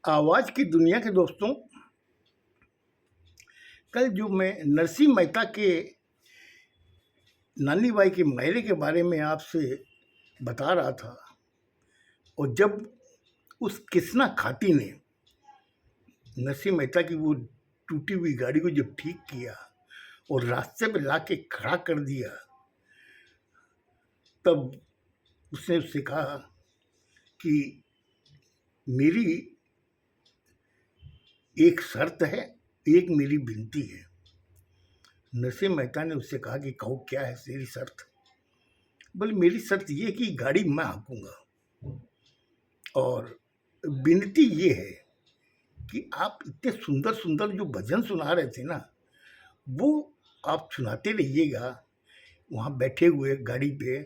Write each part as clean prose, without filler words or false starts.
आवाज़ की दुनिया के दोस्तों, कल जो मैं नरसिंह मेहता के नानी बाई के मेले के बारे में आपसे बता रहा था, और जब उस किसना खाती ने नरसिंह मेहता की वो टूटी हुई गाड़ी को जब ठीक किया और रास्ते पे लाके खड़ा कर दिया, तब उसने उससे कहा कि मेरी एक शर्त है, एक मेरी विनती है। नरसिंह मेहता ने उससे कहा कि कहो क्या है तेरी शर्त। बोले मेरी शर्त ये कि गाड़ी मैं हाँकूंगा, और विनती ये है कि आप इतने सुंदर सुंदर जो भजन सुना रहे थे ना, वो आप सुनाते रहिएगा वहाँ बैठे हुए गाड़ी पे,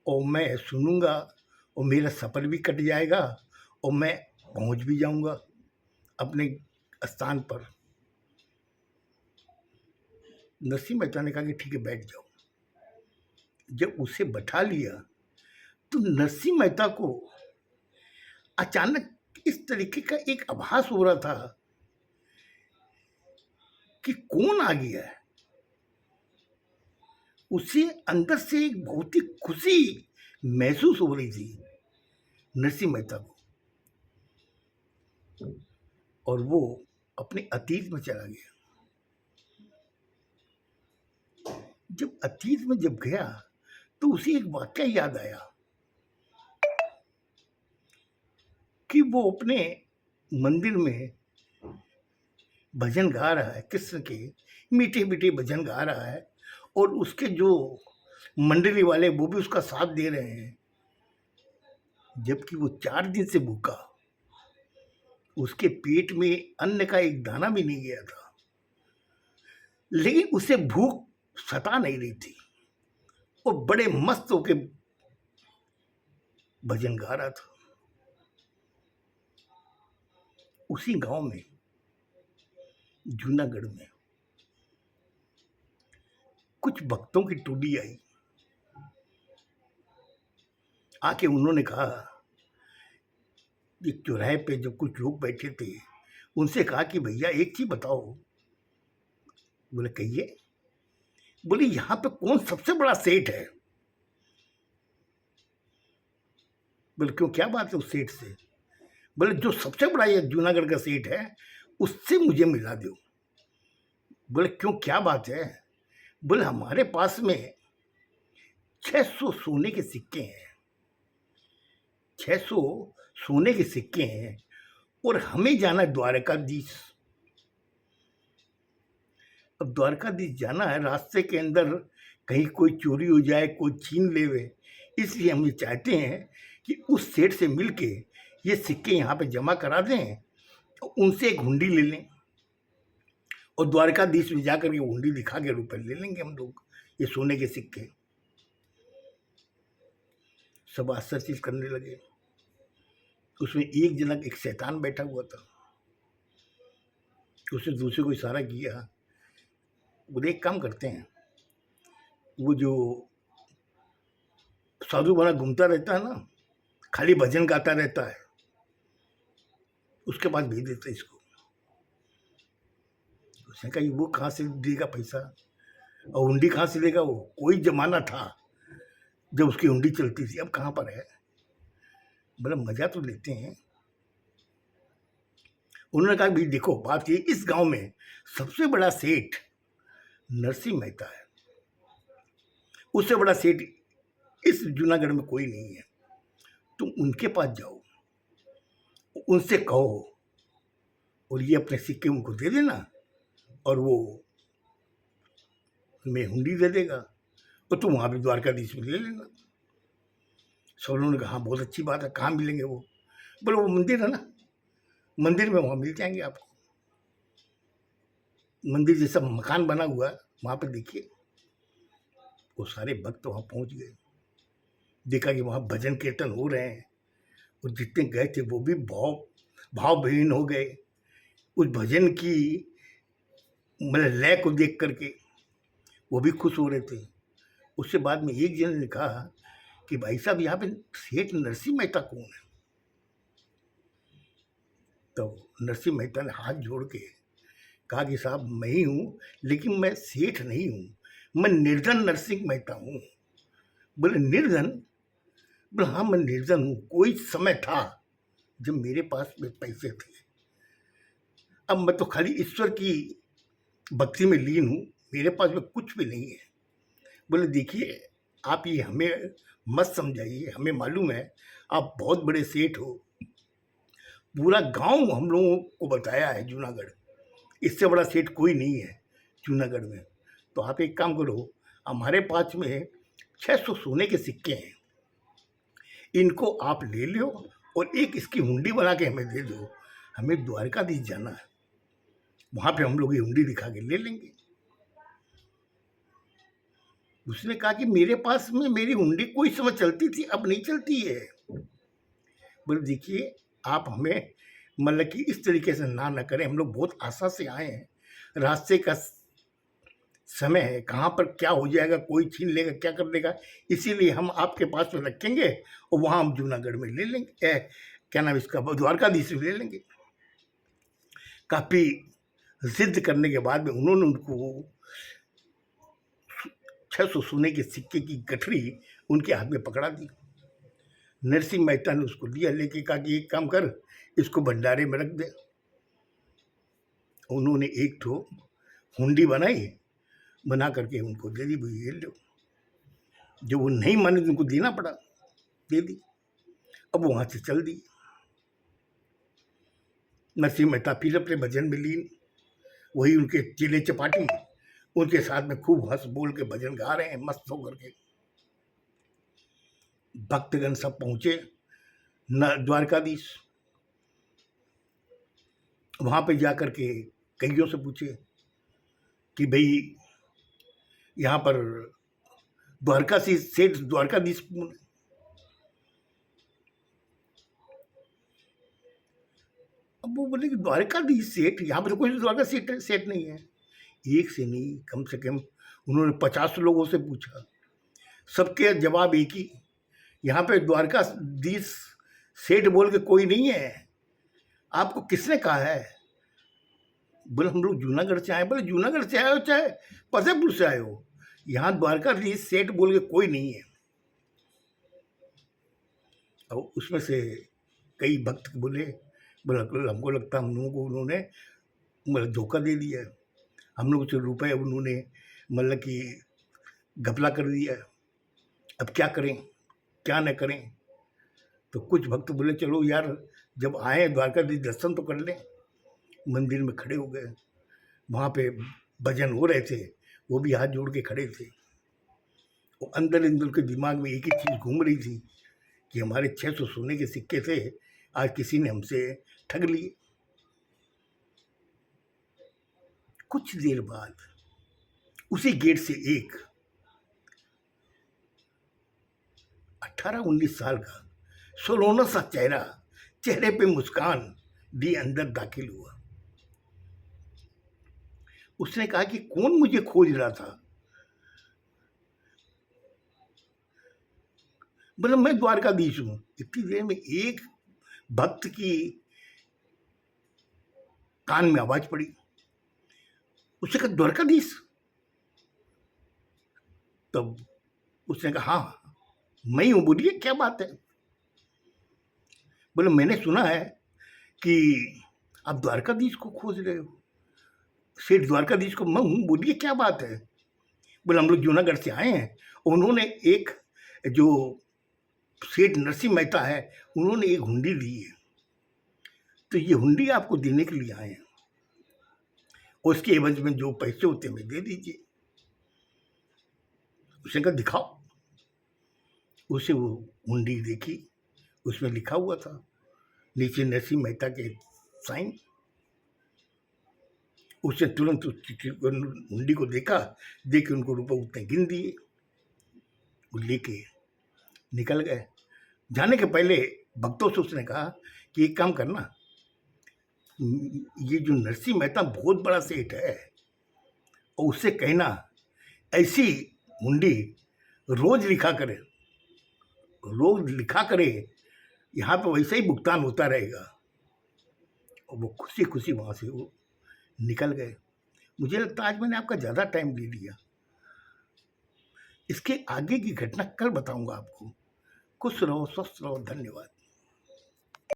और मैं सुनूंगा और मेरा सफ़र भी कट जाएगा और मैं पहुँच भी जाऊंगा अपने स्थान पर। नरसिंह मेहता ने कहा कि ठीक है बैठ जाओ। जब उसे बैठा लिया तो नरसिंह मेहता को अचानक इस तरीके का एक आभास हो रहा था कि कौन आ गया है। उसे अंदर से एक बहुत ही खुशी महसूस हो रही थी नरसिंह मेहता को, और वो अपने अतीत में चला गया। जब अतीत में जब गया तो उसे एक वाक्य याद आया कि वो अपने मंदिर में भजन गा रहा है, कृष्ण के मीठे मीठे भजन गा रहा है, और उसके जो मंडली वाले वो भी उसका साथ दे रहे हैं, जबकि वो 4 दिन से भूखा, उसके पेट में अन्न का एक दाना भी नहीं गया था, लेकिन उसे भूख सता नहीं रही थी और बड़े मस्त होके भजन गा रहा था। उसी गांव में जूनागढ़ में कुछ भक्तों की टोली आई। आके उन्होंने कहा, एक चौराहे पे जो कुछ लोग बैठे थे उनसे कहा कि भैया एक चीज बताओ। बोले कहिए। बोले यहाँ पे कौन सबसे बड़ा सेठ है। बोले क्यों, क्या बात है उस सेठ से। बोले जो सबसे बड़ा ये जूनागढ़ का सेठ है उससे मुझे मिला दो। बोले क्यों, क्या बात है। बोले हमारे पास में 600 सोने के सिक्के हैं, 600 सोने के सिक्के हैं, और हमें जाना है द्वारकाधीश। अब द्वारकाधीश जाना है, रास्ते के अंदर कहीं कोई चोरी हो जाए, कोई छीन लेवे, इसलिए हम ये चाहते हैं कि उस सेठ से मिलके ये सिक्के यहाँ पे जमा करा दें, तो उनसे एक हुंडी ले लें, और द्वारकाधीश में जाकर के हुंडी दिखा के रुपए ले लेंगे हम लोग, ये सोने के सिक्के। सब आश्चर्यचकित करने लगे। उसमें एक जना एक शैतान बैठा हुआ था, उसने दूसरे को इशारा किया। बोले एक काम करते हैं, वो जो साधु बना घूमता रहता है ना, खाली भजन गाता रहता है, उसके पास भेज देते इसको। उसने कहा वो कहाँ से देगा पैसा, और हुंडी कहाँ से देगा। वो कोई जमाना था जब उसकी हुंडी चलती थी, अब कहाँ पर है। बोला मजा तो लेते हैं। उन्होंने कहा भाई देखो बात ये, इस गांव में सबसे बड़ा सेठ नरसिंह मेहता है, उससे बड़ा सेठ इस जूनागढ़ में कोई नहीं है। तुम उनके पास जाओ, उनसे कहो, और ये अपने सिक्के उनको दे देना, और वो तुम्हें हुंडी दे देगा, और तुम वहाँ पे द्वारकाधीश में ले लेना। सब लोगों ने कहा हाँ बहुत अच्छी बात है, कहाँ मिलेंगे वो। बोले वो मंदिर है ना, मंदिर में वहाँ मिल जाएंगे आपको। मंदिर जैसा मकान बना हुआ है, वहाँ पे देखिए। वो सारे भक्त वहाँ पहुँच गए, देखा कि वहाँ भजन कीर्तन हो रहे हैं, और जितने गए थे वो भी भावहीन हो गए उस भजन की मतलब लय को देख करके, वो भी खुश हो रहे थे। उसके बाद में एक जन ने कहा कि भाई साहब यहाँ पे सेठ नरसिंह मेहता कौन है। तो नरसिंह मेहता ने हाथ जोड़ के कहा कि साहब मैं ही हूँ, लेकिन मैं सेठ नहीं हूँ, मैं निर्धन नरसिंह मेहता हूँ। बोले निर्धन? बोले हाँ मैं निर्धन हूँ। कोई समय था जब मेरे पास में पैसे थे, अब मैं तो खाली ईश्वर की भक्ति में लीन हूँ, मेरे पास में कुछ भी नहीं है। बोले देखिए आप ये हमें मत समझाइए, हमें मालूम है आप बहुत बड़े सेठ हो, पूरा गांव हम लोगों को बताया है जूनागढ़, इससे बड़ा सेठ कोई नहीं है जूनागढ़ में। तो आप एक काम करो, हमारे पास में 600 सोने के सिक्के हैं, इनको आप ले लो और एक इसकी हुंडी बना के हमें दे दो, हमें द्वारकाधीश जाना है, वहाँ पे हम लोग ये हुंडी दिखा के ले लेंगे। उसने कहा कि मेरे पास में मेरी हुंडी कोई समय चलती थी, अब नहीं चलती है। बोले देखिए आप हमें मतलब कि इस तरीके से ना करें, हम लोग बहुत आशा से आए हैं, रास्ते का समय है, कहाँ पर क्या हो जाएगा, कोई छीन लेगा, क्या कर देगा, इसीलिए हम आपके पास में रखेंगे और वहाँ हम जूनागढ़ में ले लेंगे, क्या नाम इसका, द्वारकाधीश ले लेंगे। काफ़ी जिद करने के बाद में उन्होंने उनको 600 सोने के सिक्के की गठरी उनके हाथ में पकड़ा दी। नरसिंह मेहता ने उसको दिया, लेके कहा कि एक काम कर, इसको भंडारे में रख दे। उन्होंने एक ठो हुंडी बनाई, बना करके उनको दे दी, भाई ये लो। जो वो नहीं माने उनको देना पड़ा, दे दी। अब वहाँ से चल दी। नरसिंह मेहता फिर अपने भजन में लीन, वही उनके चेले चपाटी उनके साथ में खूब हंस बोल के भजन गा रहे हैं मस्त होकर के। भक्तगण सब पहुंचे न द्वारकाधीश, वहां पे जाकर के कईयों से पूछे कि भाई यहाँ पर द्वारकाधीश सेठ द्वारकाधीश, अब वो बोले कि द्वारकाधीश सेठ, यहाँ पर तो कोई द्वारका सेठ नहीं है। एक से नहीं, कम से कम उन्होंने 50 लोगों से पूछा, सबके जवाब एक ही, यहाँ पे द्वारकाधीश सेठ बोल के कोई नहीं है। आपको किसने कहा है? बोले हम लोग जूनागढ़ से आए। बोले जूनागढ़ से आए हो चाहे फतेहपुर से आए हो, यहाँ द्वारकाधीश सेठ बोल के कोई नहीं है। और उसमें से कई भक्त बोले हमको लगता हम लोगों को उन्होंने मतलब धोखा दे दिया, हम लोग से रुपए उन्होंने मतलब कि घपला कर दिया, अब क्या करें क्या न करें। तो कुछ भक्त बोले चलो यार जब आए द्वारकाधीश दर्शन तो कर लें। मंदिर में खड़े हो गए, वहाँ पे भजन हो रहे थे, वो भी हाथ जोड़ के खड़े थे। वो अंदर अंदर के दिमाग में एक ही चीज़ घूम रही थी कि हमारे 600 सोने के सिक्के थे, आज किसी ने हमसे ठग लिए। कुछ देर बाद उसी गेट से एक 18-19 साल का सलोना सा चेहरा, चेहरे पे मुस्कान दी अंदर दाखिल हुआ। उसने कहा कि कौन मुझे खोज रहा था? बोले मैं द्वारकाधीश हूं। इतनी देर में एक भक्त की कान में आवाज पड़ी, उसने कहा द्वारकाधीश? तब उसने कहा हाँ मैं ही हूं, बोलिए क्या बात है? बोले मैंने सुना है कि आप द्वारकाधीश को खोज रहे हो, सेठ द्वारकाधीश को मैं हूं, बोलिए क्या बात है? बोले हम लोग जूनागढ़ से आए हैं, उन्होंने एक जो सेठ नरसिंह मेहता है उन्होंने एक हुंडी दी है, तो ये हुंडी आपको देने के लिए आए हैं, उसके एवज में जो पैसे होते हैं दे दीजिए। उसने कहा दिखाओ। उसे वो हुंडी देखी, उसमें लिखा हुआ था नीचे नरसिंह मेहता के साइन। उसने तुरंत हुंडी को देखा, देख के उनको रुपये उतने गिन दिए, वो लेके निकल गए। जाने के पहले भक्तों से उसने कहा कि एक काम करना, ये जो नरसिंह मेहता बहुत बड़ा सेठ है, और उससे कहना ऐसी हुंडी रोज लिखा करे, रोज लिखा करे, यहाँ पे वैसे ही भुगतान होता रहेगा। और वो खुशी खुशी वहाँ से वो निकल गए। मुझे लगता है आज मैंने आपका ज़्यादा टाइम ले लिया। इसके आगे की घटना कल बताऊंगा आपको। खुश रहो, स्वस्थ रहो, धन्यवाद।